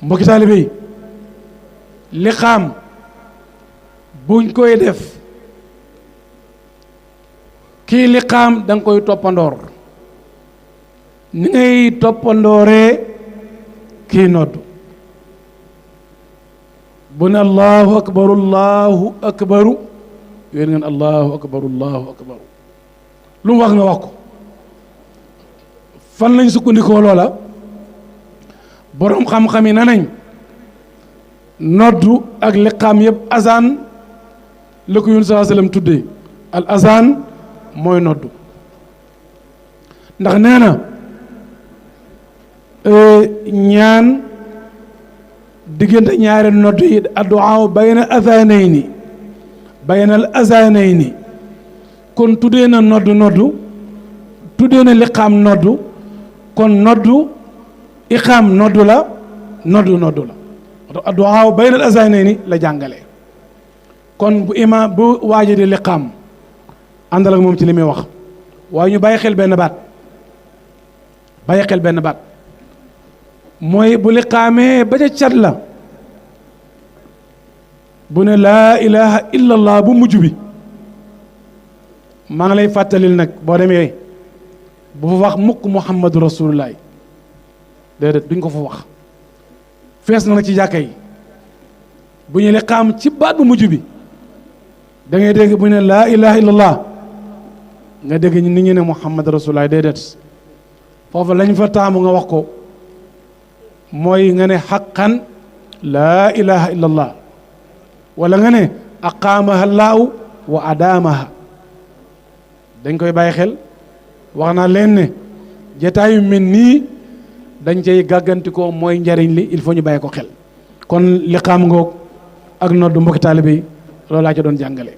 mbokki taalibe yi liqaam buñ koy def kii liqaam da nga koy toppandoor ni ngay toppandooree kii nodd bu ne allahu akbaru yéen ngeen allahu akbaru lu mu wax nga wax ko fan lañ sukkandikoo loola boroom xam-xam yi nañ noddu ak liqaam yëpp azan la ko yun sallallahu alayhi wasallam tuddee al azan mooy noddu ndax nee na ñaan diggante ñaari noddu yi addu'a bayna al azanayni kon tuddee na noddu tuddee na liqaam noddu kon noddu iqaam noddu la noddu la addu'a bayna al azanayni la jàngale kon bu imaam bu waaji di liqaam àndal ak moom ci li muy wax waaye ñu bàyyi xel benn baat mooy bu liqaamee ba ca cat la bu ne laa ilaha illa allah bu mujj bi maa ngi lay fàttalil nag boo demee bu fa wax mukk muhammadu rasulullah déedéet duñ ko fa wax fees na nag ci jàkka yi bu ñu liqaam ci baat bu mujj bi da ngay dégg bu ne laa ilaha illa allah nga dégg nit ñi ne muhammadu rasulullah déedéet foofu lañ fa taamu nga wax ko mooy nga ne xaqan laa ilaha illa allah wala nga ne aqaamaha llaahu wa adaamaha dañ koy bàyyi xel wax naa leen ne jataayu mel nii dañ cay gàggantikoo mooy njariñ li il faut ñu bàyyi ko xel kon liqaam ngoog ak noddu mbokki taalibe yi loolu laa ca doon jàngale